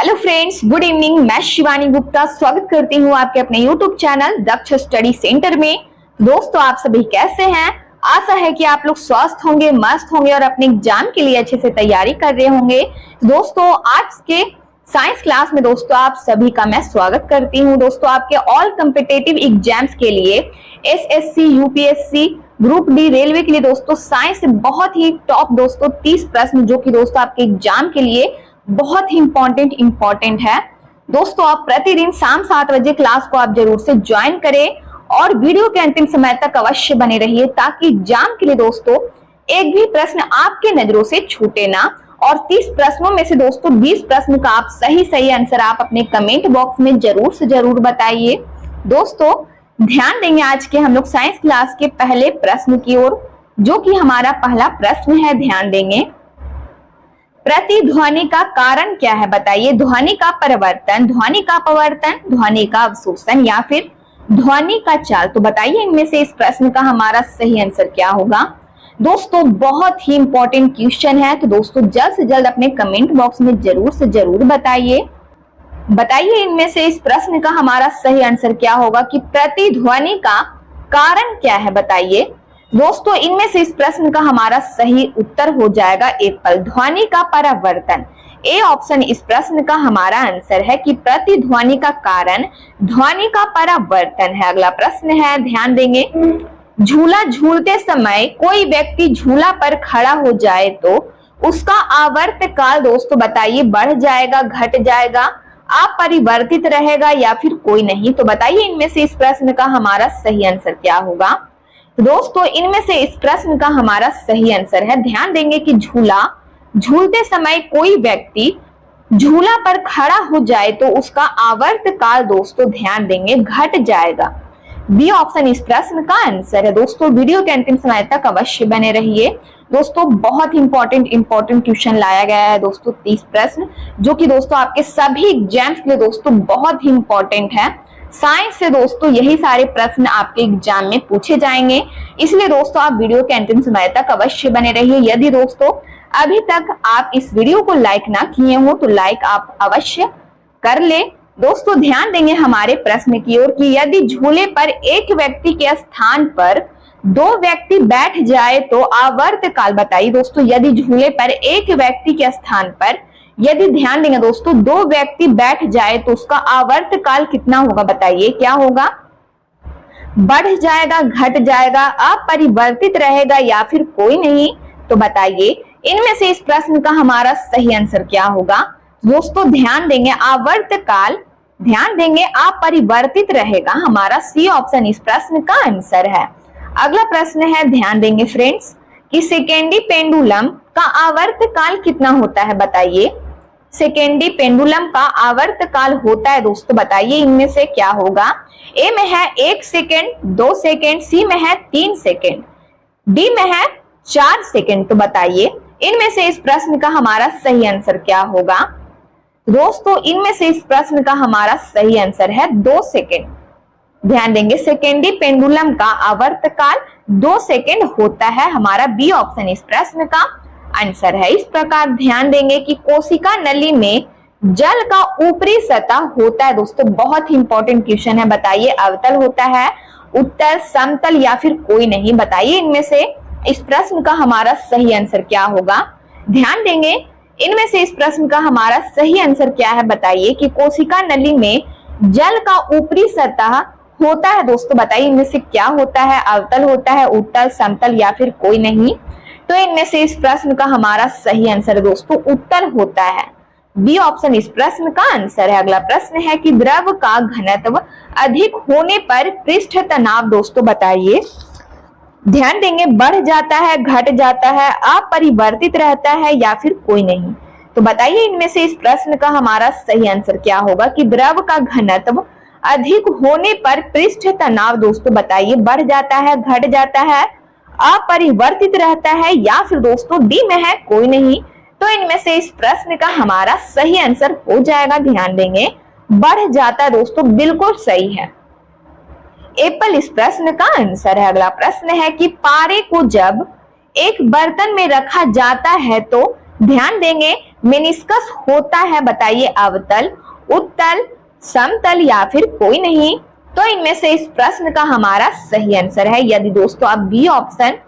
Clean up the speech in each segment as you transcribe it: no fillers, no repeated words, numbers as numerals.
Hello friends, good evening. मैं शिवानी गुप्ता स्वागत करती हूँ आपके अपने यूट्यूब चैनल दक्ष स्टडी सेंटर में। दोस्तों, आप सभी कैसे हैं? आशा है कि आप लोग स्वस्थ होंगे, मस्त होंगे और अपने एग्जाम के लिए अच्छे से तैयारी कर रहे होंगे। दोस्तों, आज के साइंस क्लास में दोस्तों आप सभी का मैं स्वागत करती हूँ। दोस्तों, आपके ऑल कॉम्पिटिटिव एग्जाम्स के लिए SSC, UPSC, group D, railway के लिए दोस्तों साइंस से बहुत ही टॉप दोस्तों 30 प्रश्न जो कि दोस्तों आपके एग्जाम के लिए बहुत ही इंपॉर्टेंट है। दोस्तों, आप प्रतिदिन शाम 7 बजे क्लास को आप जरूर से ज्वाइन करें और वीडियो के अंतिम समय तक अवश्य बने रहिए ताकि एग्जाम के लिए दोस्तों एक भी प्रश्न आपके नजरों से छूटे ना। और 30 प्रश्नों में से दोस्तों 20 प्रश्न का आप सही आंसर आप अपने कमेंट बॉक्स में जरूर से जरूर बताइए। दोस्तों, ध्यान देंगे आज के हम लोग साइंस क्लास के पहले प्रश्न की ओर, जो कि हमारा पहला प्रश्न है। ध्यान देंगे, प्रतिध्वनि का कारण क्या है? बताइए। ध्वनि का परिवर्तन, ध्वनि का अपवर्तन, ध्वनि का अवशोषण या फिर ध्वनि का चाल। तो बताइए इनमें से इस प्रश्न का हमारा सही आंसर क्या होगा। दोस्तों, बहुत ही इंपॉर्टेंट क्वेश्चन है, तो दोस्तों जल्द से जल्द अपने कमेंट बॉक्स में जरूर से जरूर बताइए इनमें से इस प्रश्न का हमारा सही आंसर क्या होगा कि प्रतिध्वनि का कारण क्या है। बताइए। दोस्तों, इनमें से इस प्रश्न का हमारा सही उत्तर हो जाएगा एप्पल, ध्वनि का परावर्तन। ए ऑप्शन इस प्रश्न का हमारा आंसर है कि प्रतिध्वनि का कारण ध्वनि का परावर्तन है। अगला प्रश्न है, ध्यान देंगे, झूला झूलते समय कोई व्यक्ति झूला पर खड़ा हो जाए तो उसका आवर्त काल दोस्तों बताइए बढ़ जाएगा, घट जाएगा, अपरिवर्तित रहेगा या फिर कोई नहीं। तो बताइए इनमें से इस प्रश्न का हमारा सही आंसर क्या होगा। दोस्तों, इनमें से इस प्रश्न का हमारा सही आंसर है, ध्यान देंगे कि झूला झूलते समय कोई व्यक्ति झूला पर खड़ा हो जाए तो उसका आवर्त काल दोस्तों ध्यान देंगे घट जाएगा। बी ऑप्शन इस प्रश्न का आंसर है। दोस्तों, वीडियो के अंतिम समय तक अवश्य बने रहिए। दोस्तों, बहुत इंपॉर्टेंट क्वेश्चन लाया गया है दोस्तों 30 प्रश्न, जो कि दोस्तों आपके सभी एग्जाम्स के लिए दोस्तों बहुत ही इंपॉर्टेंट है। साइंस से दोस्तों यही सारे प्रश्न आपके एग्जाम में पूछे जाएंगे, इसलिए दोस्तों आप वीडियो के अंतिम समय तक अवश्य बने रहिए। यदि दोस्तों अभी तक आप इस वीडियो को लाइक ना किए हो तो लाइक आप अवश्य कर ले। दोस्तों, ध्यान देंगे हमारे प्रश्न की ओर कि यदि झूले पर एक व्यक्ति के स्थान पर 2 व्यक्ति बैठ जाए तो आवर्त काल बताइए। दोस्तों, यदि झूले पर एक व्यक्ति के स्थान पर यदि ध्यान देंगे दोस्तों 2 व्यक्ति बैठ जाए तो उसका आवर्त काल कितना होगा। बताइए क्या होगा। बढ़ जाएगा, घट जाएगा, अपरिवर्तित रहेगा या फिर कोई नहीं। तो बताइए इनमें से इस प्रश्न का हमारा सही आंसर क्या होगा। दोस्तों, ध्यान देंगे आवर्त काल ध्यान देंगे अपरिवर्तित रहेगा। हमारा सी ऑप्शन इस प्रश्न का आंसर है। अगला प्रश्न है, ध्यान देंगे फ्रेंड्स कि सेकेंडी पेंडुलम का आवर्त काल कितना होता है। बताइए। सेकेंडी पेंडुलम का आवर्त काल होता है दोस्तों, बताइए इनमें से क्या होगा। ए में है 1 सेकेंड, 2 सेकेंड, सी में है 3 सेकेंड, डी में है 4 सेकेंड। तो बताइए इनमें से इस प्रश्न का हमारा सही आंसर क्या होगा। दोस्तों, इनमें से इस प्रश्न का हमारा सही आंसर है 2 सेकेंड। ध्यान देंगे सेकेंडी पेंडुलम का आवर्त काल 2 सेकेंड होता है। हमारा बी ऑप्शन इस प्रश्न का आंसर है। इस प्रकार ध्यान देंगे कि कोशिका नली में जल का ऊपरी सतह होता है। दोस्तों, बहुत ही इंपॉर्टेंट क्वेश्चन है। बताइए अवतल होता है, उत्तल, समतल या फिर कोई नहीं। बताइए इनमें से इस प्रश्न का हमारा सही आंसर क्या होगा। ध्यान देंगे इनमें से इस प्रश्न का हमारा सही आंसर क्या है। बताइए कि कोशिका नली में जल का ऊपरी सतह होता है। दोस्तों, बताइए इनमें से क्या होता है। अवतल होता है, उत्तल, समतल या फिर कोई नहीं। तो इनमें से इस प्रश्न का हमारा सही आंसर दोस्तों उत्तर होता है। बी ऑप्शन इस प्रश्न का आंसर है। अगला प्रश्न है कि द्रव का घनत्व अधिक होने पर पृष्ठ तनाव दोस्तों बताइए। ध्यान देंगे बढ़ जाता है, घट जाता है, अपरिवर्तित रहता है या फिर कोई नहीं। तो बताइए इनमें से इस प्रश्न का हमारा सही आंसर क्या होगा कि द्रव का घनत्व अधिक होने पर पृष्ठ तनाव दोस्तों बताइए बढ़ जाता है, घट जाता है, अपरिवर्तित रहता है या फिर दोस्तों डी में है कोई नहीं। तो इनमें से इस प्रश्न का हमारा सही आंसर हो जाएगा, ध्यान देंगे बढ़ जाता है दोस्तों, बिल्कुल सही है। एप्पल इस प्रश्न का आंसर है। अगला प्रश्न है कि पारे को जब एक बर्तन में रखा जाता है तो ध्यान देंगे मेनिस्कस होता है बताइए अवतल, उत्तल, समतल या फिर कोई नहीं। तो इनमें से इस प्रश्न का हमारा सही आंसर है। यदि दोस्तों आप बी ऑप्शन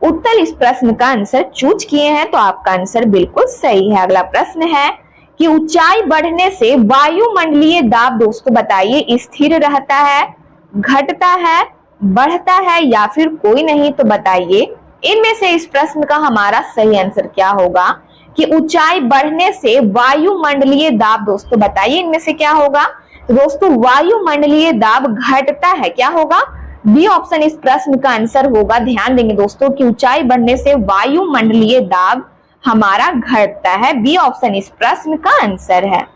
उत्तल इस प्रश्न का आंसर चूज किए हैं तो आपका आंसर बिल्कुल सही है। अगला प्रश्न है कि ऊंचाई बढ़ने से वायुमंडलीय दाब दोस्तों बताइए स्थिर रहता है, घटता है, बढ़ता है या फिर कोई नहीं। तो बताइए इनमें से इस प्रश्न का हमारा सही आंसर क्या होगा कि ऊंचाई बढ़ने से वायुमंडलीय दाब दोस्तों बताइए इनमें से क्या होगा। तो दोस्तों वायुमंडलीय दाब घटता है, क्या होगा, बी ऑप्शन इस प्रश्न का आंसर होगा। ध्यान देंगे दोस्तों कि ऊंचाई बढ़ने से वायुमंडलीय दाब हमारा घटता है, बी ऑप्शन इस प्रश्न का आंसर है।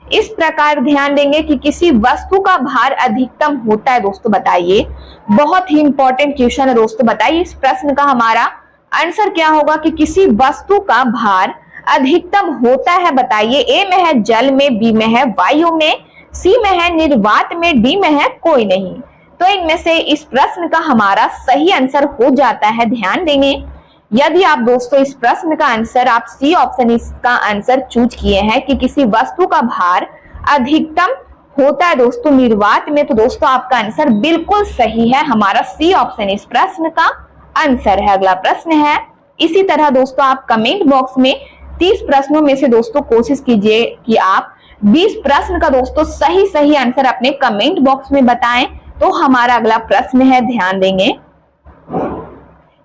इस प्रकार ध्यान देंगे कि किसी वस्तु का भार अधिकतम होता है दोस्तों बताइए, बहुत ही इंपॉर्टेंट क्वेश्चन है दोस्तों। बताइए इस प्रश्न का हमारा आंसर क्या होगा कि किसी वस्तु का भार अधिकतम होता है बताइए। ए में है जल में, बी में है वायु में, सी में है निर्वात में, डी में है कोई नहीं। तो इनमें से इस प्रश्न का हमारा सही आंसर हो जाता है। ध्यान देंगे यदि आप दोस्तों इस प्रश्न का आंसर आप सी ऑप्शन इसका आंसर चूज किए हैं कि किसी वस्तु का भार अधिकतम होता है दोस्तों निर्वात में, तो दोस्तों आपका आंसर बिल्कुल सही है। हमारा सी ऑप्शन इस प्रश्न का आंसर है। अगला प्रश्न है इसी तरह दोस्तों आप कमेंट बॉक्स में 30 प्रश्नों में से दोस्तों कोशिश कीजिए कि आप 20 प्रश्न का दोस्तों सही आंसर अपने कमेंट बॉक्स में बताएं। तो हमारा अगला प्रश्न है, ध्यान देंगे,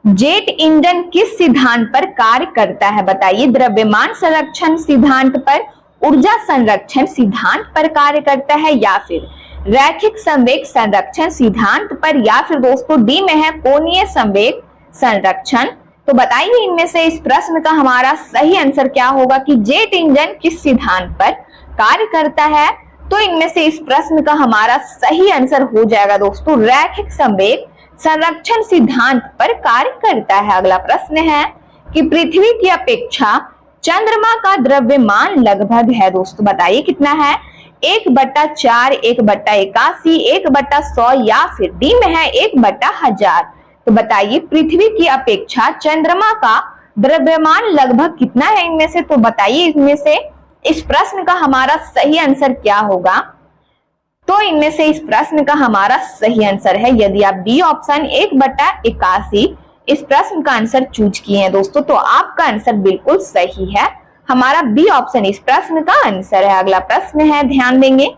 जेट इंजन किस सिद्धांत पर कार्य करता है बताइए। द्रव्यमान संरक्षण सिद्धांत पर, ऊर्जा संरक्षण सिद्धांत पर कार्य करता है या फिर रैखिक संवेग संरक्षण सिद्धांत पर, या फिर दोस्तों डी में है कोणीय संवेग संरक्षण। तो बताइए इनमें से इस प्रश्न का हमारा सही आंसर क्या होगा कि जेट इंजन किस सिद्धांत पर कार्य करता है। तो इनमें से इस प्रश्न का हमारा सही आंसर हो जाएगा दोस्तों रैखिक संवेग संरक्षण सिद्धांत पर कार्य करता है। अगला प्रश्न है कि पृथ्वी की अपेक्षा चंद्रमा का द्रव्यमान लगभग है दोस्तों बताइए कितना है, 1/4, 1/81, 1/100 या फिर डी में है 1/1000। तो बताइए पृथ्वी की अपेक्षा चंद्रमा का द्रव्यमान लगभग कितना है इनमें से। तो बताइए इनमें से इस प्रश्न का हमारा सही आंसर क्या होगा। तो इनमें से इस प्रश्न का हमारा सही आंसर है, यदि आप बी ऑप्शन 1/81 इस प्रश्न का आंसर चूज किए हैं दोस्तों तो आपका आंसर बिल्कुल सही है। हमारा बी ऑप्शन इस प्रश्न का आंसर है। अगला प्रश्न है, ध्यान देंगे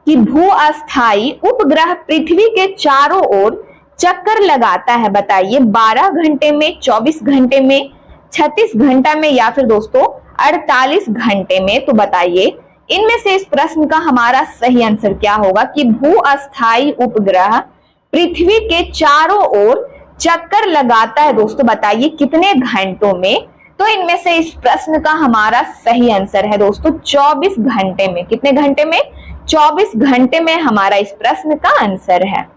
कि भू अस्थायी उपग्रह पृथ्वी के चारों ओर चक्कर लगाता है बताइए 12 घंटे में, 24 घंटे में, 36 घंटा में या फिर दोस्तों 48 घंटे में। तो बताइए इनमें से इस प्रश्न का हमारा सही आंसर क्या होगा कि भू अस्थायी उपग्रह पृथ्वी के चारों ओर चक्कर लगाता है दोस्तों बताइए कितने घंटों में। तो इनमें से इस प्रश्न का हमारा सही आंसर है दोस्तों 24 घंटे में। कितने घंटे में, 24 घंटे में हमारा इस प्रश्न का आंसर है।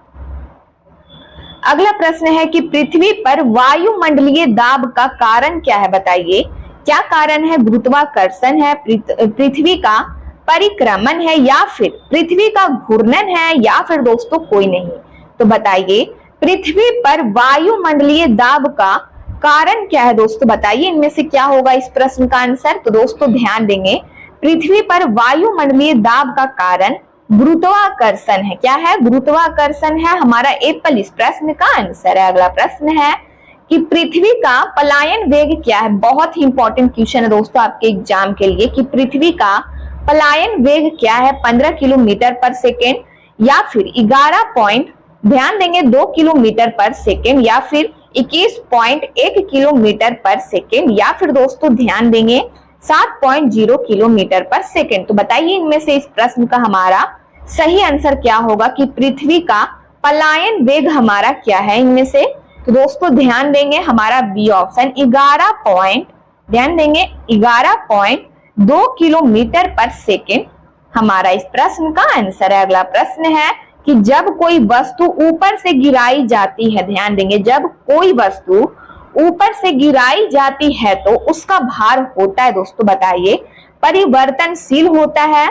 अगला प्रश्न है कि पृथ्वी पर वायुमंडलीय दाब का कारण क्या है बताइए। क्या कारण है, गुरुत्वाकर्षण है, पृथ्वी का परिक्रमण है या फिर पृथ्वी का घूर्णन है या फिर दोस्तों कोई नहीं। तो बताइए पृथ्वी पर वायुमंडलीय दाब का कारण क्या है दोस्तों बताइए इनमें से क्या होगा इस प्रश्न का आंसर। तो दोस्तों ध्यान देंगे पृथ्वी पर वायुमंडलीय दाब का कारण गुरुत्वाकर्षण है। क्या है, गुरुत्वाकर्षण है। हमारा एप्पल इस प्रश्न का आंसर है। अगला प्रश्न है कि पृथ्वी का पलायन वेग क्या है। बहुत ही इंपॉर्टेंट क्वेश्चन है दोस्तों आपके एग्जाम के लिए कि पृथ्वी का पलायन वेग क्या है, 15 किलोमीटर पर सेकेंड या फिर 2 किलोमीटर पर सेकेंड या फिर 21.1 किलोमीटर पर सेकेंड या फिर दोस्तों ध्यान देंगे 7.0 किलोमीटर पर सेकेंड। तो बताइए इनमें से इस प्रश्न का हमारा सही आंसर क्या होगा कि पृथ्वी का पलायन वेग हमारा क्या है इनमें से। तो दोस्तों ध्यान देंगे हमारा बी ऑप्शन 11.2 किलोमीटर पर सेकेंड हमारा इस प्रश्न का आंसर है। अगला प्रश्न है कि जब कोई वस्तु ऊपर से गिराई जाती है, ध्यान देंगे जब कोई वस्तु ऊपर से गिराई जाती है तो उसका भार होता है दोस्तों बताइए परिवर्तनशील होता है।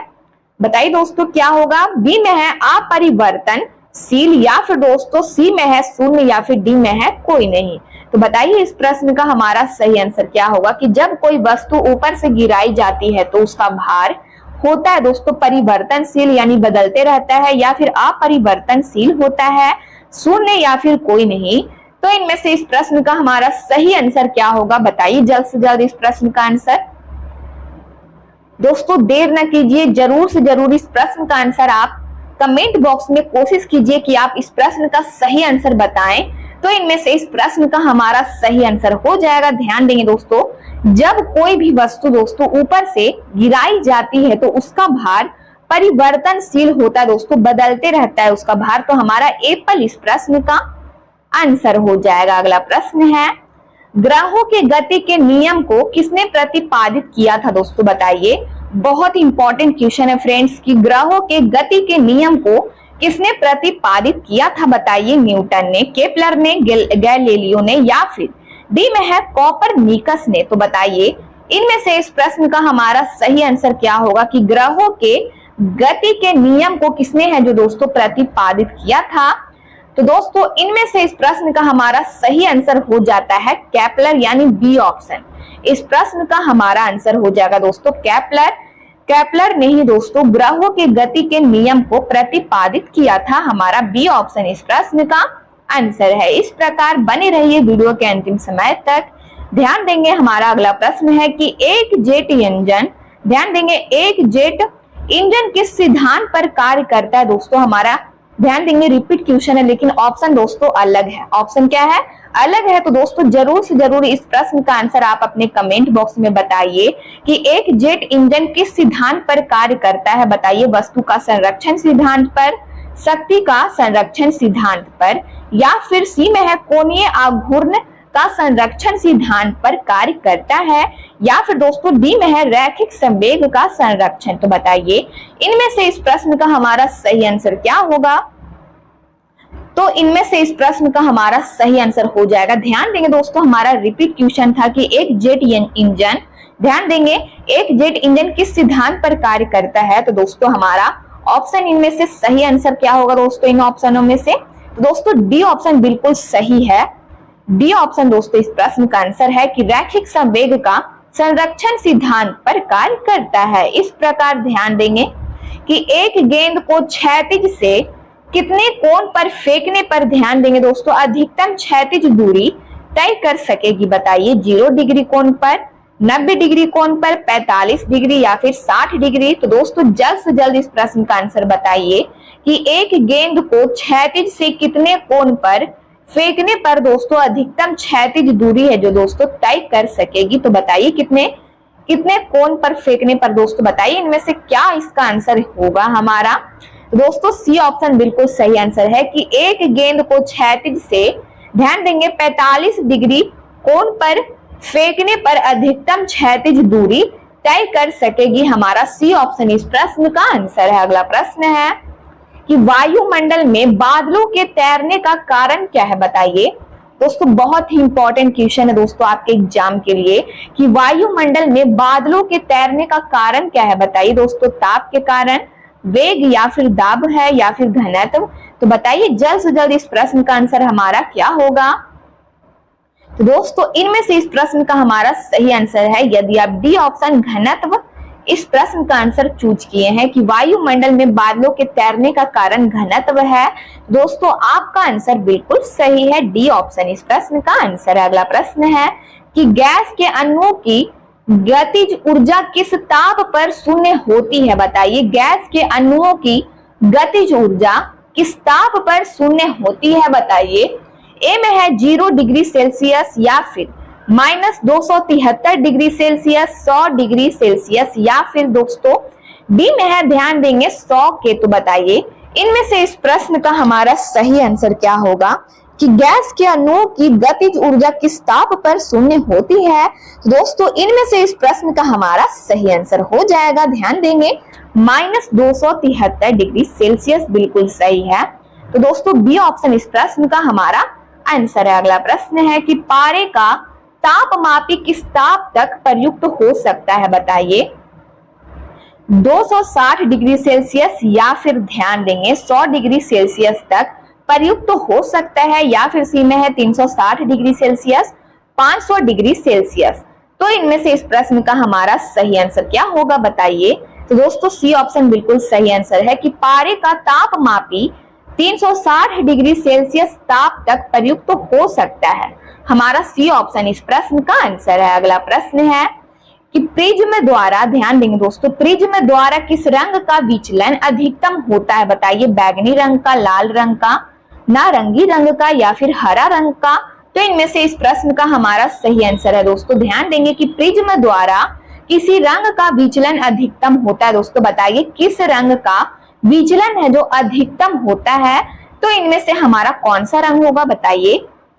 बताइए दोस्तों क्या होगा, बी में है अपरिवर्तनशील या फिर दोस्तों सी में है शून्य या फिर डी में है कोई नहीं। तो बताइए इस प्रश्न का हमारा सही आंसर क्या होगा कि जब कोई वस्तु ऊपर से गिराई जाती है तो उसका भार होता है दोस्तों परिवर्तनशील यानी बदलते रहता है, या फिर अपरिवर्तनशील होता है, शून्य या फिर कोई नहीं। तो इनमें से इस प्रश्न का हमारा सही आंसर क्या होगा, बताइए जल्द से जल्द इस प्रश्न का आंसर। दोस्तों देर न कीजिए, जरूर से जरूर इस प्रश्न का आंसर आप कमेंट बॉक्स में कोशिश कीजिए कि आप इस प्रश्न का सही आंसर बताएं। तो इनमें से इस प्रश्न का हमारा सही आंसर हो जाएगा, ध्यान देंगे दोस्तों, जब कोई भी वस्तु दोस्तों ऊपर से गिराई जाती है तो उसका भार परिवर्तनशील होता है दोस्तों, बदलते रहता है उसका भार। तो हमारा एप्पल इस प्रश्न का आंसर हो जाएगा। अगला प्रश्न है, ग्रहों के गति के नियम को किसने प्रतिपादित किया था दोस्तों, बताइए। बहुत इंपॉर्टेंट क्वेश्चन है फ्रेंड्स कि ग्रहों के गति के नियम को किसने प्रतिपादित किया था, बताइए। न्यूटन ने, केपलर ने, गैलीलियो ने, या फिर डी में है कोपरनिकस ने। तो बताइए इनमें से इस प्रश्न का हमारा सही आंसर क्या होगा कि ग्रहों के गति के नियम को किसने है जो दोस्तों प्रतिपादित किया था। तो दोस्तों इनमें से इस प्रश्न का हमारा सही आंसर हो जाता है केपलर यानी बी ऑप्शन। इस प्रश्न का हमारा आंसर हो जाएगा दोस्तों केपलर। केपलर ने ही दोस्तों ग्रहों के गति के नियम को प्रतिपादित किया था। हमारा बी ऑप्शन इस प्रश्न का आंसर है। इस प्रकार बने रहिए वीडियो के अंतिम समय तक। ध्यान देंगे हमारा अगला प्रश्न है कि एक जेट इंजन, ध्यान देंगे एक जेट इंजन किस सिद्धांत पर कार्य करता है दोस्तों। हमारा ध्यान देंगे रिपीट क्वेश्चन है लेकिन ऑप्शन दोस्तों अलग है। ऑप्शन क्या है, अलग है। तो दोस्तों जरूर से जरूर इस प्रश्न का आंसर आप अपने कमेंट बॉक्स में बताइए कि एक जेट इंजन किस सिद्धांत पर कार्य करता है, बताइए। वस्तु का संरक्षण सिद्धांत पर, शक्ति का संरक्षण सिद्धांत पर, या फिर सी में है कोणीय आघूर्ण का संरक्षण सिद्धांत पर कार्य करता है, या फिर दोस्तों डी में है रैखिक संवेग का संरक्षण। तो बताइए इनमें से इस प्रश्न का हमारा सही आंसर क्या होगा। तो इनमें से इस प्रश्न का हमारा सही आंसर हो जाएगा, ध्यान देंगे दोस्तों हमारा रिपीट क्वेश्चन था कि एक जेट इंजन, ध्यान देंगे एक जेट इंजन किस सिद्धांत पर कार्य करता है। तो दोस्तों हमारा ऑप्शन इनमें से सही आंसर क्या होगा दोस्तों इन ऑप्शनों में से। तो दोस्तों डी ऑप्शन बिल्कुल सही है। डी ऑप्शन दोस्तों इस प्रश्न का आंसर है कि रैखिक संवेग का संरक्षण सिद्धांत पर कार्य करता है। इस प्रकार ध्यान देंगे कि एक गेंद को क्षैतिज से कितने कोण पर फेंकने पर, ध्यान देंगे दोस्तों, अधिकतम क्षैतिज दूरी तय कर सकेगी, बताइए। 0 डिग्री कोण पर, 90 डिग्री कोण पर, 45 डिग्री या फिर 60 डिग्री। तो दोस्तों जल्द से जल्द इस प्रश्न का आंसर बताइए कि एक गेंद को क्षैतिज से कितने कोण पर फेंकने पर दोस्तों अधिकतम क्षैतिज दूरी है जो दोस्तों तय कर सकेगी। तो बताइए कितने कोण पर फेंकने पर दोस्तों, बताइए इनमें से क्या इसका आंसर होगा हमारा। दोस्तों सी ऑप्शन बिल्कुल सही आंसर है कि एक गेंद को क्षैतिज से, ध्यान देंगे 45 डिग्री कोण पर फेंकने पर अधिकतम क्षैतिज दूरी तय कर सकेगी। हमारा सी ऑप्शन इस प्रश्न का आंसर है। अगला प्रश्न है कि वायुमंडल में बादलों के तैरने का कारण क्या है, बताइए। दोस्तों बहुत ही इंपॉर्टेंट क्वेश्चन है दोस्तों आपके एग्जाम के लिए कि वायुमंडल में बादलों के तैरने का कारण क्या है, बताइए दोस्तों। ताप के कारण, वेग या फिर दाब है, या फिर घनत्व। तो बताइए जल्द से जल्द इस प्रश्न का आंसर हमारा क्या होगा। तो दोस्तों इनमें से इस प्रश्न का हमारा सही आंसर है, यदि आप डी ऑप्शन घनत्व इस प्रश्न का आंसर चूज किए हैं कि वायुमंडल में बादलों के तैरने का कारण घनत्व है, दोस्तों आपका आंसर बिल्कुल सही है। डी ऑप्शन इस प्रश्न का आंसर है। अगला प्रश्न है कि गैस के अणुओं की गतिज ऊर्जा किस ताप पर शून्य होती है, बताइए। गैस के अणुओं की गतिज ऊर्जा किस ताप पर शून्य होती है, बताइए। ए में है 0 डिग्री सेल्सियस, या फिर -273 डिग्री सेल्सियस, 100 डिग्री सेल्सियस, या फिर दोस्तों डी में है, ध्यान देंगे 100 के। तो बताइए इनमें से इस प्रश्न का हमारा सही आंसर क्या होगा कि गैस के अणुओं की गतिज ऊर्जा किस ताप पर शून्य होती है। दोस्तों इनमें से इस प्रश्न का हमारा सही आंसर हो जाएगा, ध्यान देंगे -273 डिग्री सेल्सियस बिल्कुल सही है। तो दोस्तों बी ऑप्शन इस प्रश्न का हमारा आंसर है। अगला प्रश्न है कि पारे का तापमापी किस ताप तक प्रयुक्त हो सकता है, बताइए। 260 डिग्री सेल्सियस या फिर ध्यान देंगे 100 डिग्री सेल्सियस तक प्रयुक्त हो सकता है, या फिर सी में है 360 डिग्री सेल्सियस, 500 डिग्री सेल्सियस। तो इनमें से इस प्रश्न का हमारा सही आंसर क्या होगा बताइए। तो दोस्तों सी ऑप्शन बिल्कुल सही आंसर है कि पारे का तापमापी 360 डिग्री सेल्सियस ताप तक प्रयुक्त हो सकता है। हमारा सी ऑप्शन इस प्रश्न का आंसर है। अगला प्रश्न है कि प्रिज्म द्वारा, ध्यान देंगे दोस्तों, प्रिज्म द्वारा किस रंग का विचलन अधिकतम होता है बताइए। बैगनी रंग का, लाल रंग का, नारंगी रंग का, या फिर हरा रंग का। तो इनमें से इस प्रश्न का हमारा सही आंसर है दोस्तों। ध्यान देंगे कि प्रिज्म द्वारा किसी रंग का विचलन अधिकतम होता है। दोस्तों बताइए किस रंग का विचलन है जो अधिकतम होता है। तो इनमें से हमारा कौन सा रंग होगा बताइए।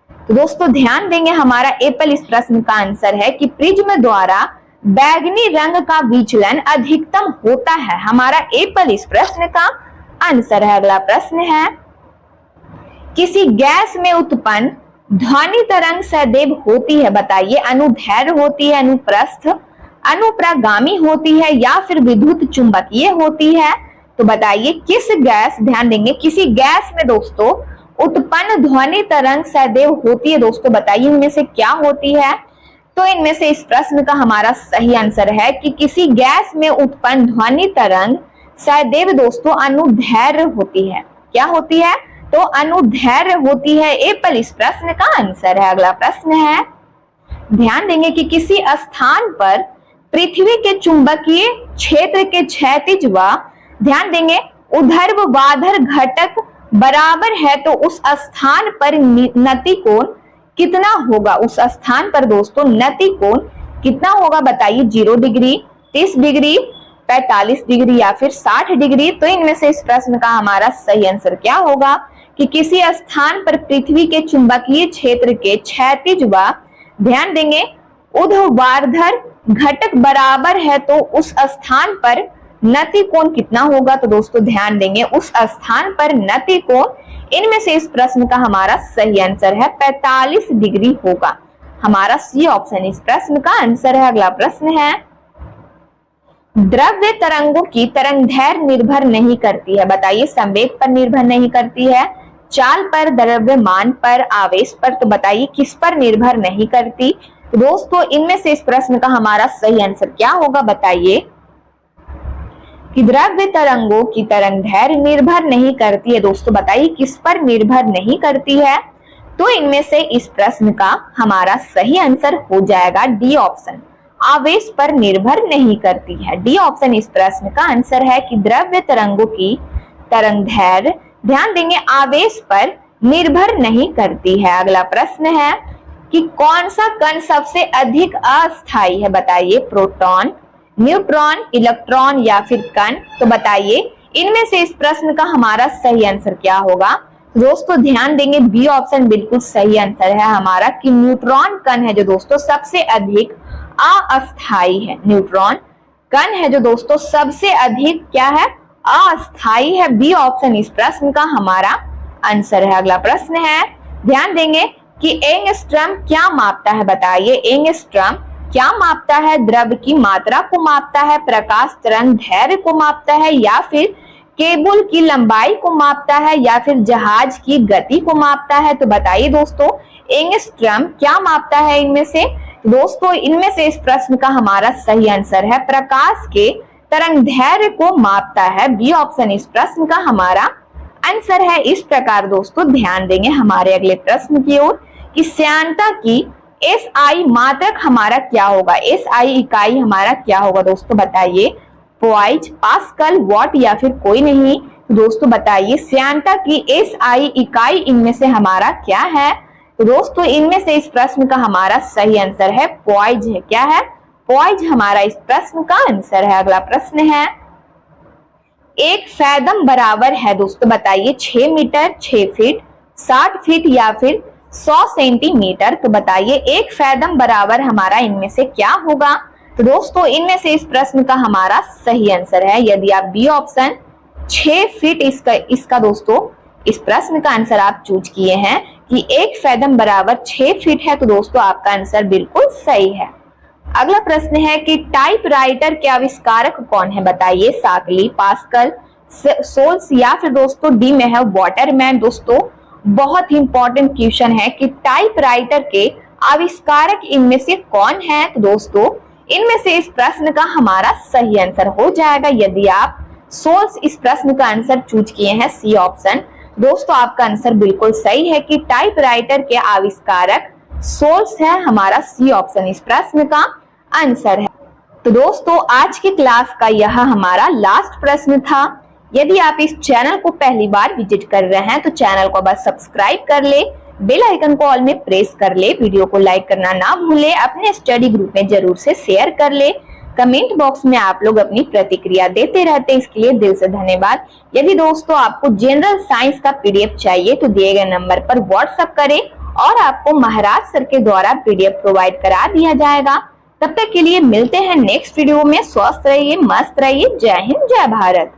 तो दोस्तों ध्यान देंगे हमारा एप्पल इस प्रश्न का आंसर है कि प्रिज्म द्वारा बैगनी रंग का विचलन अधिकतम होता है। हमारा एप्पल इस प्रश्न का आंसर है। अगला प्रश्न है किसी गैस में उत्पन्न ध्वनि तरंग सदैव होती है बताइए। अनुदैर्घ्य होती है, अनुप्रस्थ, अनुप्रगामी होती है, या फिर विद्युत चुंबकीय होती है। तो बताइए किस गैस, ध्यान देंगे किसी गैस में दोस्तों उत्पन्न ध्वनि तरंग सदैव होती है। दोस्तों बताइए इनमें से क्या होती है। तो इनमें से इस प्रश्न का हमारा सही आंसर है कि किसी गैस में उत्पन्न ध्वनि तरंग सदैव दोस्तों अनुदैर्घ्य होती है। क्या होती है? तो अनुदैर्घ्य होती है। एप्पल इस प्रश्न का आंसर है। अगला प्रश्न है ध्यान देंगे कि किसी स्थान पर पृथ्वी के चुंबकीय क्षेत्र के क्षैतिज व, ध्यान देंगे, ऊर्ध्वाधर घटक बराबर है तो उस स्थान पर नति कोण कितना होगा। उस स्थान पर दोस्तों नति कोण कितना होगा बताइए। 0 डिग्री, 30 डिग्री, 45 डिग्री, या फिर 60 डिग्री। तो इनमें से इस प्रश्न का हमारा सही आंसर क्या होगा कि किसी स्थान पर पृथ्वी के चुंबकीय क्षेत्र के क्षैतिज व, ध्यान देंगे, ऊर्ध्वाधर घटक बराबर है तो उस स्थान पर नति कोण कितना होगा। तो दोस्तों ध्यान देंगे उस स्थान पर नति कोण, इनमें से इस प्रश्न का हमारा सही आंसर है 45 डिग्री होगा। हमारा सी ऑप्शन इस प्रश्न का आंसर है। अगला प्रश्न है द्रव्य तरंगों की तरंगदैर्घ्य निर्भर नहीं करती है बताइए। संवेग पर निर्भर नहीं करती है, चाल पर, द्रव्यमान पर, आवेश पर। तो बताइए किस पर निर्भर नहीं करती। दोस्तों इनमें से इस प्रश्न का हमारा सही आंसर क्या होगा बताइए कि द्रव्य तरंगों की तरंगदैर्घ्य निर्भर नहीं करती है। दोस्तों बताइए किस पर निर्भर नहीं करती है। तो इनमें से इस प्रश्न का हमारा सही आंसर हो जाएगा डी ऑप्शन, आवेश पर निर्भर नहीं करती है। डी ऑप्शन इस प्रश्न का आंसर है कि द्रव्य तरंगों की तरंगदैर्घ्य, ध्यान देंगे, आवेश पर निर्भर नहीं करती है। अगला प्रश्न है कि कौन सा कण सबसे अधिक अस्थायी है बताइए। प्रोटॉन, न्यूट्रॉन, इलेक्ट्रॉन, या फिर कण। तो बताइए इनमें से इस प्रश्न का हमारा सही आंसर क्या होगा। दोस्तों ध्यान देंगे बी ऑप्शन बिल्कुल सही आंसर है हमारा कि न्यूट्रॉन कण है जो दोस्तों सबसे अधिक अस्थायी है। न्यूट्रॉन कण है जो दोस्तों सबसे अधिक क्या है, अस्थायी है। बी ऑप्शन इस प्रश्न का हमारा आंसर है। अगला प्रश्न है ध्यान देंगे कि एंगस्ट्रम क्या मापता है बताइए। एंगस्ट्रम क्या मापता है? द्रव्य की मात्रा को मापता है, प्रकाश तरंगदैर्घ्य को मापता है, या फिर केबल की लंबाई को मापता है, या फिर जहाज की गति को मापता है। तो बताइए दोस्तों एंगस्ट्रम क्या मापता है इनमें से। दोस्तों इनमें से इस प्रश्न का हमारा सही आंसर है प्रकाश के तरंगदैर्घ्य को मापता है। बी ऑप्शन इस प्रश्न का हमारा आंसर है। इस प्रकार दोस्तों ध्यान देंगे हमारे अगले प्रश्न की ओर कि श्यानता की SI मात्रक हमारा क्या होगा। SI इकाई हमारा क्या होगा दोस्तों बताइए। पॉइज, पास्कल, वॉट, या फिर कोई नहीं। दोस्तों बताइए श्यानता की SI इकाई इनमें से हमारा क्या है। तो दोस्तों इनमें से इस प्रश्न का हमारा सही आंसर है पॉइज है। क्या है? पॉइज हमारा इस प्रश्न का आंसर है। अगला प्रश्न है एक फैदम बराबर है दोस्तों बताइए 6 मीटर, 6 फीट, 60 फीट, या फिर 100 सेंटीमीटर। तो बताइए एक फैदम बराबर हमारा इनमें से क्या होगा। तो दोस्तों इनमें से इस प्रश्न का हमारा सही आंसर है यदि आप बी ऑप्शन 6 फीट इसका दोस्तों इस प्रश्न का आंसर आप चूज किए हैं कि एक फैदम बराबर 6 फीट है। तो दोस्तों आपका आंसर बिल्कुल सही है। अगला प्रश्न है कि टाइपराइटर के आविष्कारक कौन है बताइए। साकली, पास्कल, सोल्स, या फिर दोस्तों डी में है वाटरमैन। दोस्तों बहुत ही इंपॉर्टेंट क्वेश्चन है कि टाइपराइटर के आविष्कारक इनमें से कौन है। तो दोस्तों इनमें से इस प्रश्न का हमारा सही आंसर हो जाएगा यदि आप सोल्स इस प्रश्न का आंसर चूज किए हैं सी ऑप्शन। दोस्तों आपका आंसर बिल्कुल सही है कि टाइपराइटर के आविष्कारक सोल्स है, हमारा सी ऑप्शन इस प्रश्न का आंसर है। तो दोस्तों आज की क्लास का यह हमारा लास्ट प्रश्न था। यदि आप इस चैनल को पहली बार विजिट कर रहे हैं तो चैनल को बस सब्सक्राइब कर ले, बेल आइकन को ऑल में प्रेस कर ले, वीडियो को लाइक करना ना भूले, अपने स्टडी ग्रुप में जरूर से शेयर कर ले। कमेंट बॉक्स में आप लोग अपनी प्रतिक्रिया देते रहते हैं, इसके लिए दिल से धन्यवाद। यदि दोस्तों आपको जनरल साइंस का पीडीएफ चाहिए तो दिए गए नंबर पर व्हाट्सएप करें और आपको महाराज सर के द्वारा पीडीएफ प्रोवाइड करा दिया जाएगा। तब तक के लिए मिलते हैं नेक्स्ट वीडियो में। स्वस्थ रहिए, मस्त रहिए। जय हिंद, जय भारत।